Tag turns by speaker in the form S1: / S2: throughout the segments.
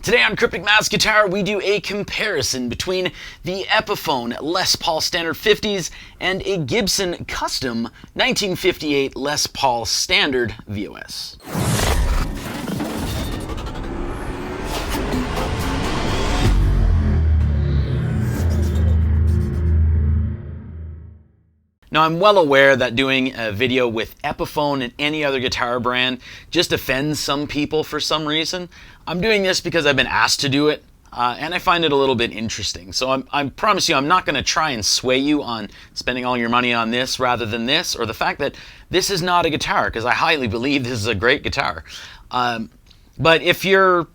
S1: Today on Cryptic Mass Guitar, we do a comparison between the Epiphone Les Paul Standard 50s and a Gibson Custom 1958 Les Paul Standard VOS. Now, I'm well aware that doing a video with Epiphone and any other guitar brand just offends some people for some reason. I'm doing this because I've been asked to do it, and I find it a little bit interesting. So I promise you, I'm not going to try and sway you on spending all your money on this rather than this, or the fact that this is not a guitar, because I highly believe this is a great guitar. But if you're,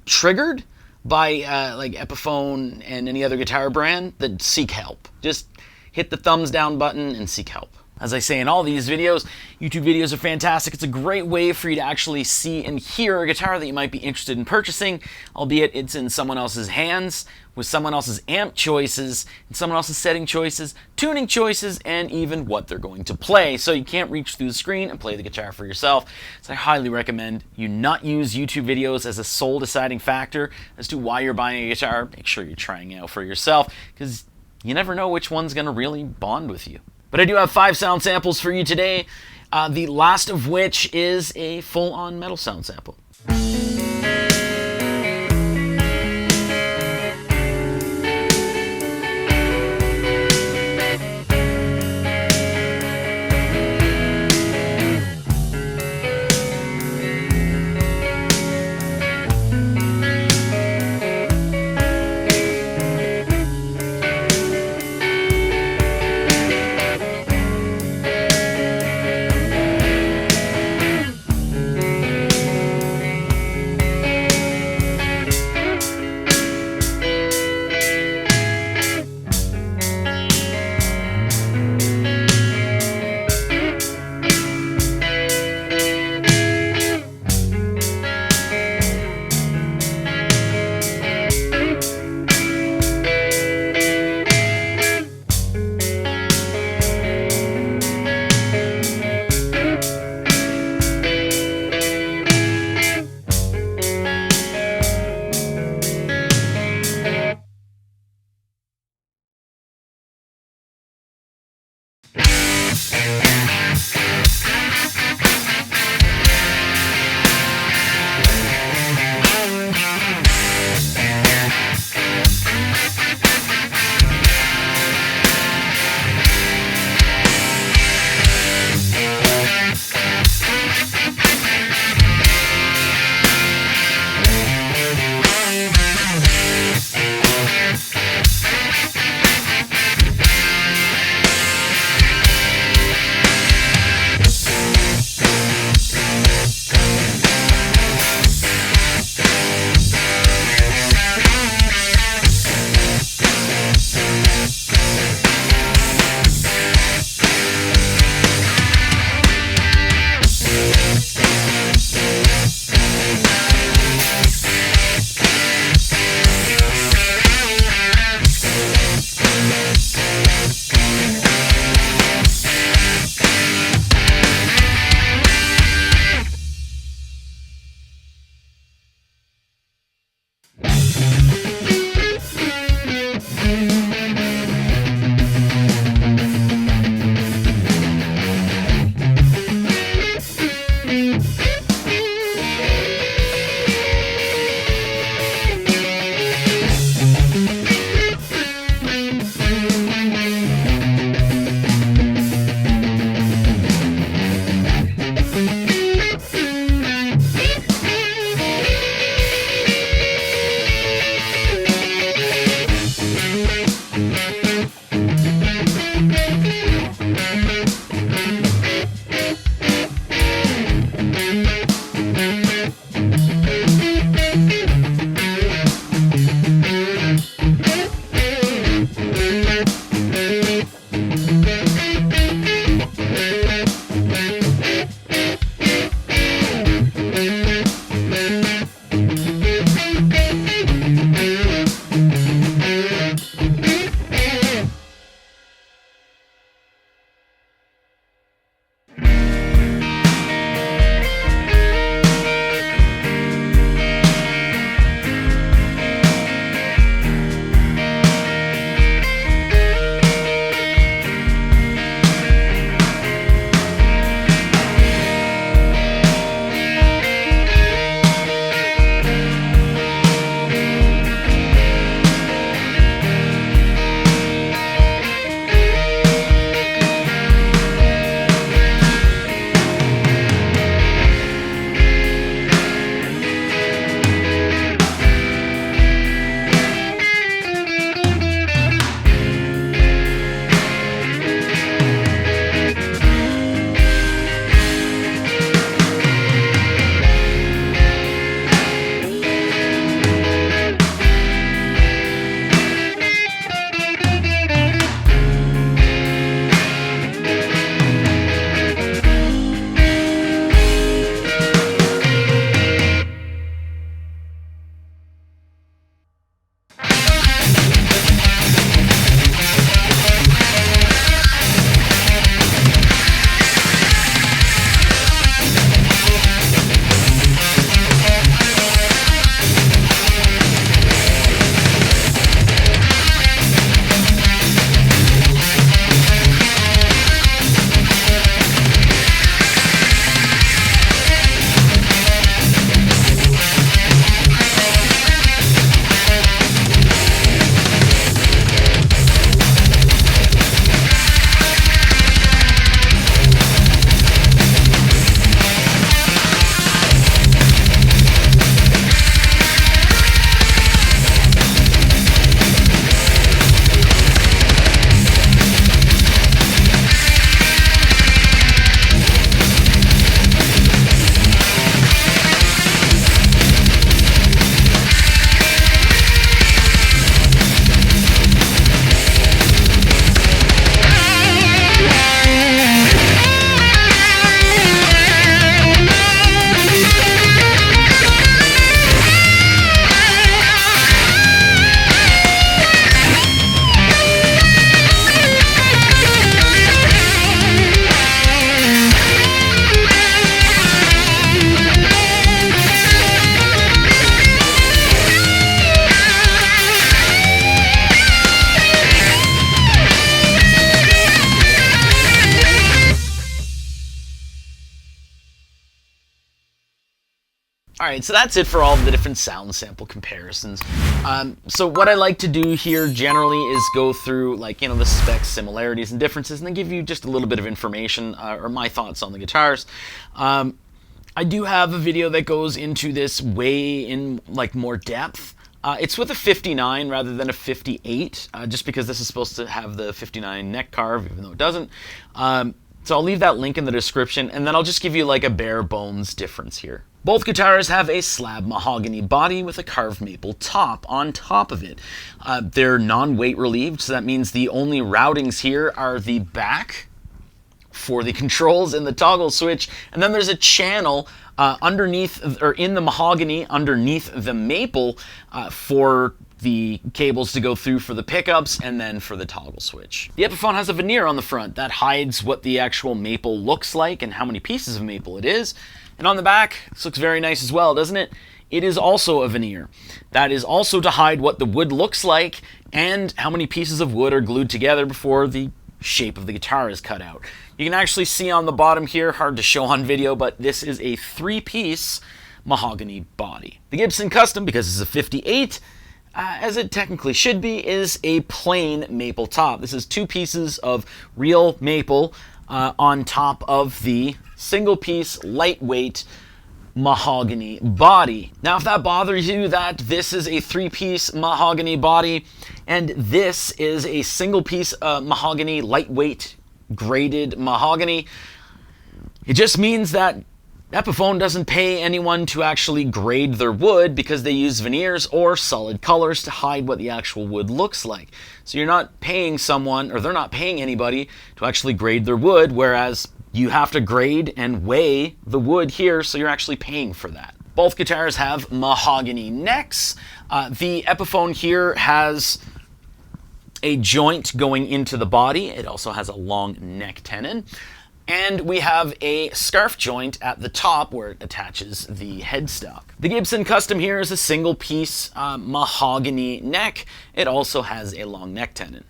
S1: triggered by like Epiphone and any other guitar brand, then seek help. Just hit the thumbs down button and seek help. As I say in all these videos, YouTube videos are fantastic. It's a great way for you to actually see and hear a guitar that you might be interested in purchasing, albeit it's in someone else's hands, with someone else's amp choices, and someone else's setting choices, tuning choices, and even what they're going to play. So you can't reach through the screen and play the guitar for yourself. So I highly recommend you not use YouTube videos as a sole deciding factor as to why you're buying a guitar. Make sure you're trying it out for yourself, because you never know which one's going to really bond with you. But I do have 5 sound samples for you today, the last of which is a full-on metal sound sample. Alright, so that's it for all of the different sound sample comparisons. So what I like to do here generally is go through, like, the specs, similarities, and differences, and then give you just a little bit of information, or my thoughts on the guitars. I do have a video that goes into this way in, like, more depth. It's with a 59 rather than a 58, just because this is supposed to have the 59 neck carve, even though it doesn't. So I'll leave that link in the description, and then I'll just give you like a bare bones difference here. Both guitars have a slab mahogany body with a carved maple top on top of it. They're non-weight relieved, so that means the only routings here are the back for the controls and the toggle switch, and then there's a channel underneath, or in the mahogany underneath the maple, for the cables to go through for the pickups and then for the toggle switch. The Epiphone has a veneer on the front that hides what the actual maple looks like and how many pieces of maple it is. And on the back, this looks very nice as well, doesn't it? It is also a veneer. That is also to hide what the wood looks like and how many pieces of wood are glued together before the shape of the guitar is cut out. You can actually see on the bottom here, hard to show on video, but this is a 3-piece mahogany body. The Gibson Custom, because it's a 58, as it technically should be, is a plain maple top. This is 2 pieces of real maple on top of the single-piece, lightweight mahogany body. Now, if that bothers you that this is a 3-piece mahogany body and this is a single-piece mahogany, lightweight, graded mahogany, it just means that Epiphone doesn't pay anyone to actually grade their wood because they use veneers or solid colors to hide what the actual wood looks like. So you're not paying someone, or they're not paying anybody to actually grade their wood, whereas you have to grade and weigh the wood here, so you're actually paying for that. Both guitars have mahogany necks. The Epiphone here has a joint going into the body. It also has a long neck tenon. And we have a scarf joint at the top where it attaches the headstock. The Gibson Custom here is a single piece mahogany neck. It also has a long neck tenon.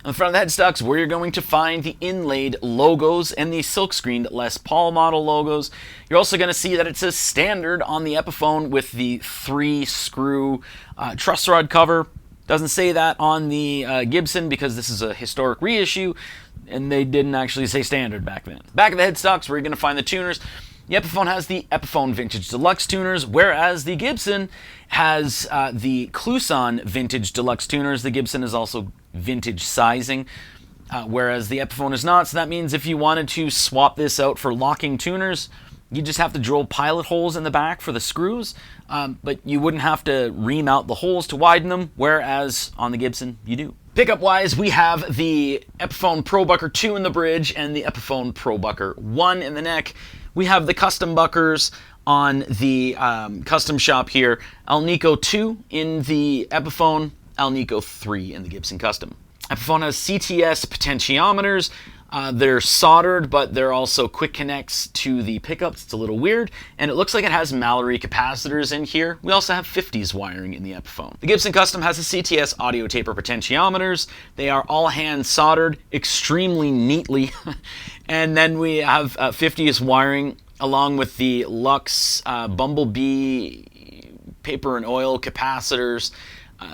S1: On the front of the headstocks, where you're going to find the inlaid logos and the silkscreened Les Paul model logos. You're also going to see that it says standard on the Epiphone with the 3-screw truss rod cover. Doesn't say that on the Gibson because this is a historic reissue and they didn't actually say standard back then. Back of the headstocks, where you're going to find the tuners. The Epiphone has the Epiphone Vintage Deluxe tuners, whereas the Gibson has the Kluson Vintage Deluxe tuners. The Gibson is also vintage sizing, whereas the Epiphone is not. So that means if you wanted to swap this out for locking tuners, you just have to drill pilot holes in the back for the screws, but you wouldn't have to ream out the holes to widen them, whereas on the Gibson, you do. Pickup-wise, we have the Epiphone Pro Bucker 2 in the bridge and the Epiphone Pro Bucker 1 in the neck. We have the custom buckers on the custom shop here. Alnico 2 in the Epiphone, Alnico 3 in the Gibson Custom. Epiphone has CTS potentiometers. They're soldered, but they're also quick connects to the pickups. It's a little weird, and it looks like it has Mallory capacitors in here. We also have 50s wiring in the Epiphone. The Gibson Custom has the CTS audio taper potentiometers. They are all hand soldered extremely neatly, and then we have 50s wiring along with the Lux Bumblebee paper and oil capacitors.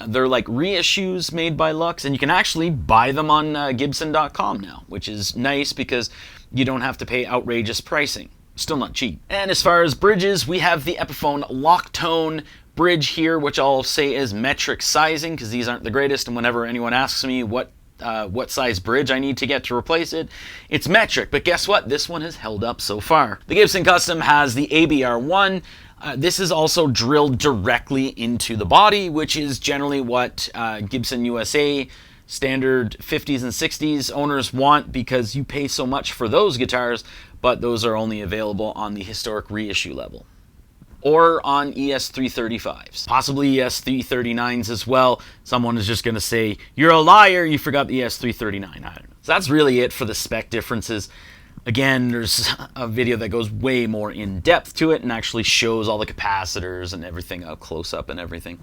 S1: They're like reissues made by Lux, and you can actually buy them on Gibson.com now, which is nice because you don't have to pay outrageous pricing. Still not cheap. And as far as bridges, we have the Epiphone Locktone bridge here, which I'll say is metric sizing because these aren't the greatest, and whenever anyone asks me what size bridge I need to get to replace it, it's metric. But guess what? This one has held up so far. The Gibson Custom has the ABR1. This is also drilled directly into the body, which is generally what Gibson USA standard 50s and 60s owners want because you pay so much for those guitars, but those are only available on the historic reissue level. Or on ES335s. Possibly ES339s as well. Someone is just going to say, "You're a liar, you forgot the ES339. I don't know. So that's really it for the spec differences. Again, there's a video that goes way more in depth to it and actually shows all the capacitors and everything up close up and everything.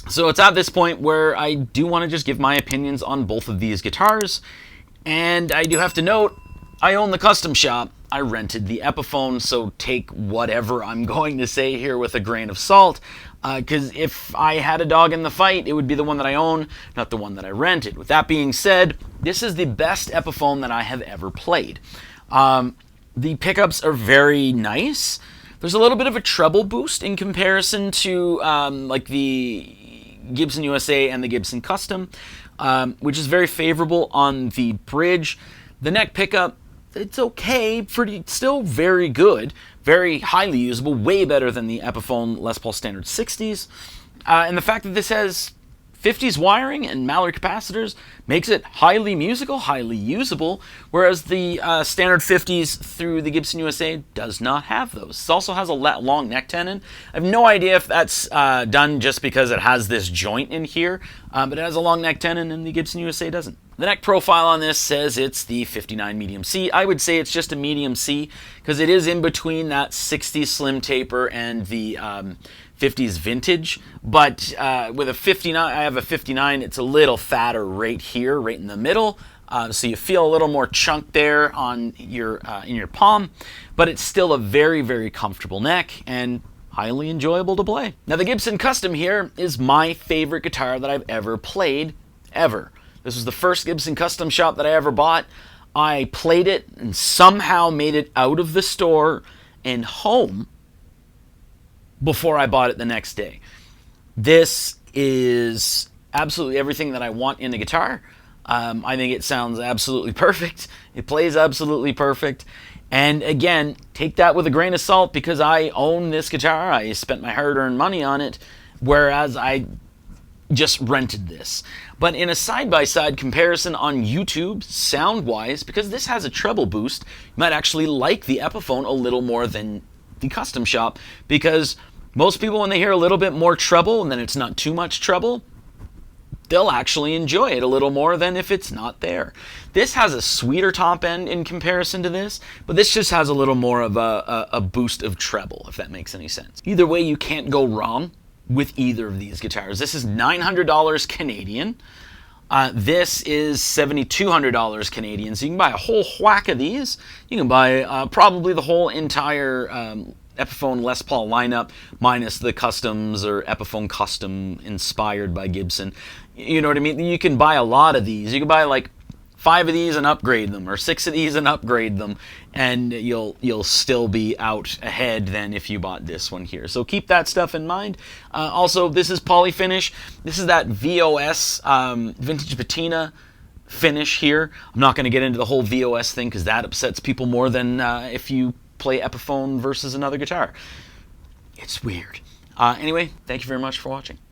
S1: So it's at this point where I do want to just give my opinions on both of these guitars. And I do have to note, I own the custom shop. I rented the Epiphone, so take whatever I'm going to say here with a grain of salt, because if I had a dog in the fight, it would be the one that I own, not the one that I rented. With that being said, this is the best Epiphone that I have ever played. The pickups are very nice. There's a little bit of a treble boost in comparison to like the Gibson USA and the Gibson Custom, which is very favorable on the bridge. The neck pickup, it's okay, still very good, very highly usable, way better than the Epiphone Les Paul Standard 60s. And the fact that this has 50s wiring and Mallory capacitors makes it highly musical, highly usable, whereas the standard 50s through the Gibson USA does not have those. It also has a long neck tenon. I have no idea if that's done just because it has this joint in here, but it has a long neck tenon and the Gibson USA doesn't. The neck profile on this says it's the 59 medium C. I would say it's just a medium C because it is in between that 60s slim taper and the 50s vintage, but with a 59, I have a 59, it's a little fatter right here, right in the middle, so you feel a little more chunk there on your in your palm, but it's still a very, very comfortable neck and highly enjoyable to play. Now the Gibson Custom here is my favorite guitar that I've ever played, ever. This was the first Gibson Custom shop that I ever bought. I played it and somehow made it out of the store and home before I bought it the next day. This is absolutely everything that I want in a guitar. I think it sounds absolutely perfect. It plays absolutely perfect. And again, take that with a grain of salt because I own this guitar. I spent my hard-earned money on it, whereas I just rented this. But in a side-by-side comparison on YouTube, sound-wise, because this has a treble boost, you might actually like the Epiphone a little more than the Custom Shop, because most people, when they hear a little bit more treble and then it's not too much treble, they'll actually enjoy it a little more than if it's not there. This has a sweeter top end in comparison to this, but this just has a little more of a boost of treble, if that makes any sense. Either way, you can't go wrong with either of these guitars. This is $900 Canadian. This is $7,200 Canadian. So you can buy a whole whack of these. You can buy probably the whole entire Epiphone Les Paul lineup, minus the customs or Epiphone Custom inspired by Gibson. You know what I mean? You can buy a lot of these. You can buy like 5 of these and upgrade them, or 6 of these and upgrade them, and you'll still be out ahead than if you bought this one here. So keep that stuff in mind. Also, this is polyfinish. This is that VOS vintage patina finish here. I'm not going to get into the whole VOS thing because that upsets people more than if you play Epiphone versus another guitar. It's weird. Anyway, thank you very much for watching.